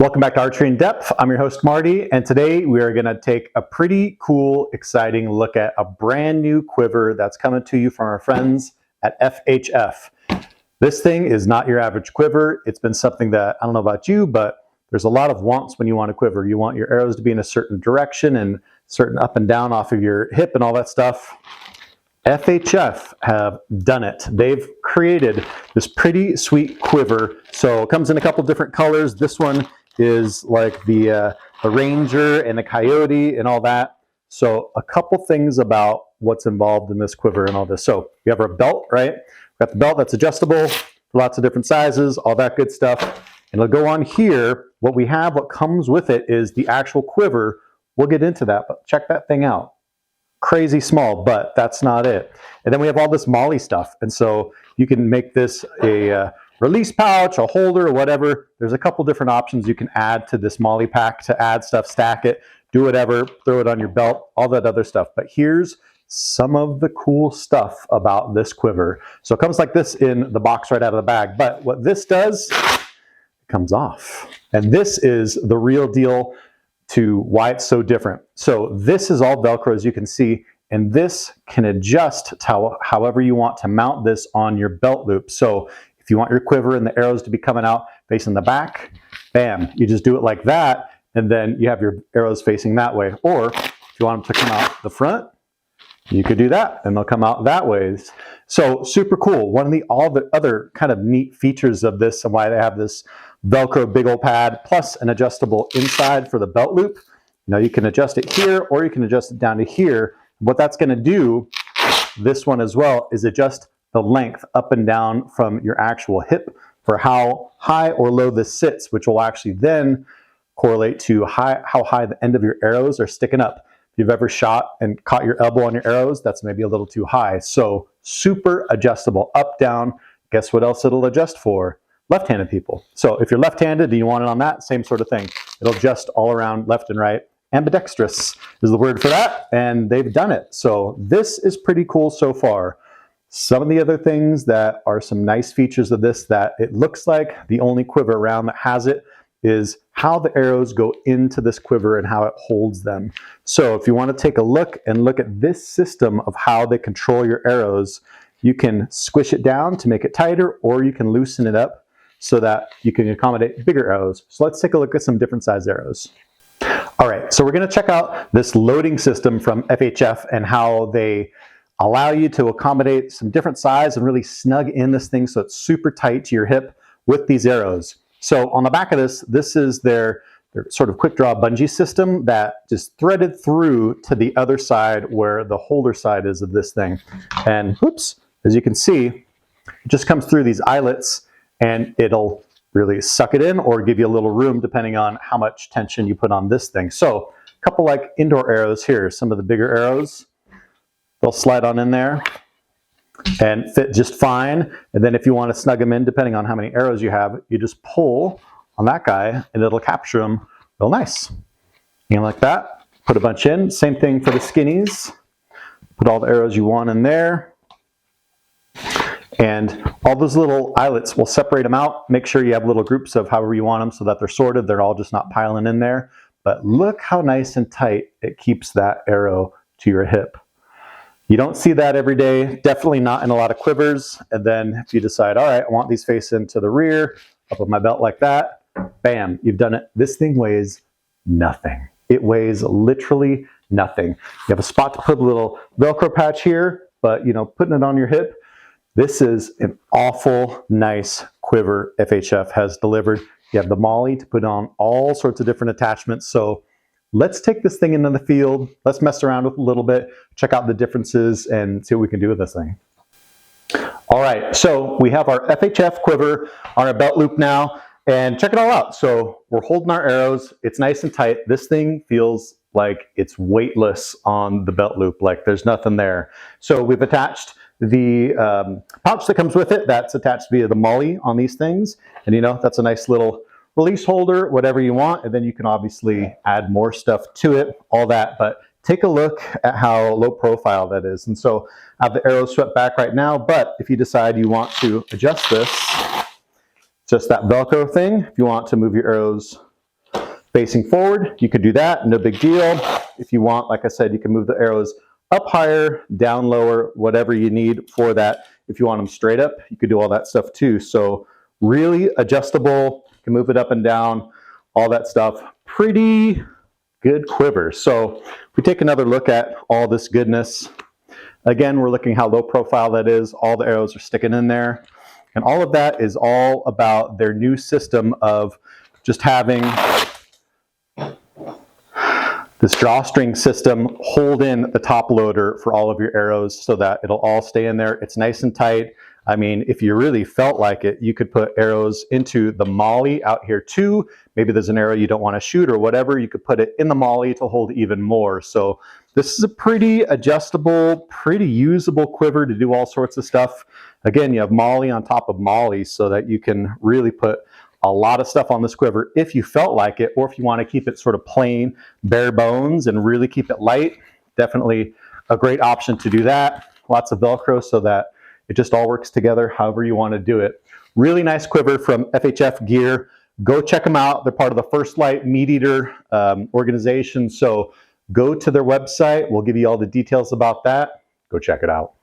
Welcome back to Archery in Depth. I'm your host Marty, and today we are going to take a pretty cool, exciting look at a brand new quiver that's coming to you from our friends at FHF. This thing is not your average quiver. It's been something that, I don't know about you, but there's a lot of wants when you want a quiver. You want your arrows to be in a certain direction and certain up and down off of your hip and all that stuff. FHF have done it. They've created this pretty sweet quiver. So it comes in a couple different colors. This one is like the Ranger and the Coyote and all that. So a couple things about what's involved in this quiver and all this. So we have our belt, right? We've got the belt that's adjustable, lots of different sizes, all that good stuff. And it'll go on here. What we have, what comes with it is the actual quiver. We'll get into that, but check that thing out. Crazy small, but that's not it. And then we have all this MOLLE stuff. And so you can make this a release pouch, a holder, or whatever. There's a couple different options you can add to this MOLLE pack to add stuff, stack it, do whatever, throw it on your belt, all that other stuff. But here's some of the cool stuff about this quiver. So it comes like this in the box right out of the bag. But what this does, it comes off. And this is the real deal to why it's so different. So this is all Velcro, as you can see, and this can adjust to however you want to mount this on your belt loop. So if you want your quiver and the arrows to be coming out facing the back, bam, you just do it like that, and then you have your arrows facing that way. Or if you want them to come out the front, you could do that, and they'll come out that way. So super cool. One of the other kind of neat features of this and why they have this Velcro big old pad plus an adjustable inside for the belt loop. Now you can adjust it here or you can adjust it down to here. What that's going to do, this one as well, is adjust the length up and down from your actual hip for how high or low this sits, which will actually then correlate to how high the end of your arrows are sticking up. If you've ever shot and caught your elbow on your arrows, that's maybe a little too high. So super adjustable, up, down. Guess what else it'll adjust for? Left-handed people. So if you're left-handed and you want it on that, same sort of thing. It'll adjust all around left and right. Ambidextrous is the word for that, and they've done it. So this is pretty cool so far. Some of the other things that are some nice features of this that it looks like the only quiver around that has it is how the arrows go into this quiver and how it holds them. So if you want to take a look at this system of how they control your arrows, you can squish it down to make it tighter, or you can loosen it up so that you can accommodate bigger arrows. So let's take a look at some different size arrows. All right, so we're going to check out this loading system from FHF and how they allow you to accommodate some different size and really snug in this thing so it's super tight to your hip with these arrows. So on the back of this is their sort of quick draw bungee system that just threaded through to the other side where the holder side is of this thing. And whoops, as you can see, it just comes through these eyelets and it'll really suck it in or give you a little room depending on how much tension you put on this thing. So a couple like indoor arrows here, some of the bigger arrows, they'll slide on in there and fit just fine. And then if you want to snug them in, depending on how many arrows you have, you just pull on that guy and it'll capture them real nice. And like that, put a bunch in. Same thing for the skinnies. Put all the arrows you want in there. And all those little eyelets, will separate them out. Make sure you have little groups of however you want them so that they're sorted. They're all just not piling in there. But look how nice and tight it keeps that arrow to your hip. You don't see that every day, definitely not in a lot of quivers. And then if you decide, all right, I want these facing to the rear, up of my belt like that, bam, you've done it. This thing weighs nothing. It weighs literally nothing. You have a spot to put a little Velcro patch here, but putting it on your hip, this is an awful nice quiver FHF has delivered. You have the MOLLE to put on all sorts of different attachments. So let's take this thing into the field. Let's mess around with it a little bit, check out the differences, and see what we can do with this thing. All right, so we have our FHF quiver on our belt loop now, and check it all out. So we're holding our arrows. It's nice and tight. This thing feels like it's weightless on the belt loop, like there's nothing there. So we've attached the pouch that comes with it. That's attached via the MOLLE on these things. And that's a nice little release holder, whatever you want. And then you can obviously add more stuff to it, all that. But take a look at how low profile that is. And so I have the arrows swept back right now, but if you decide you want to adjust this, just that Velcro thing, if you want to move your arrows facing forward, you could do that, no big deal. If you want, like I said, you can move the arrows up higher, down lower, whatever you need for that. If you want them straight up, you could do all that stuff too. So really adjustable, you can move it up and down, all that stuff. Pretty good quiver. So if we take another look at all this goodness, again, we're looking how low profile that is. All the arrows are sticking in there. And all of that is all about their new system of just having this drawstring system hold in the top loader for all of your arrows so that it'll all stay in there. It's nice and tight. I mean, if you really felt like it, you could put arrows into the molly out here too. Maybe there's an arrow you don't want to shoot or whatever, you could put it in the molly to hold even more. So this is a pretty adjustable, pretty usable quiver to do all sorts of stuff. Again, you have molly on top of molly so that you can really put a lot of stuff on this quiver if you felt like it, or if you want to keep it sort of plain, bare bones and really keep it light. Definitely a great option to do that. Lots of Velcro so that it just all works together however you want to do it. Really nice quiver from FHF Gear. Go check them out. They're part of the First Light Meat Eater organization. So go to their website. We'll give you all the details about that. Go check it out.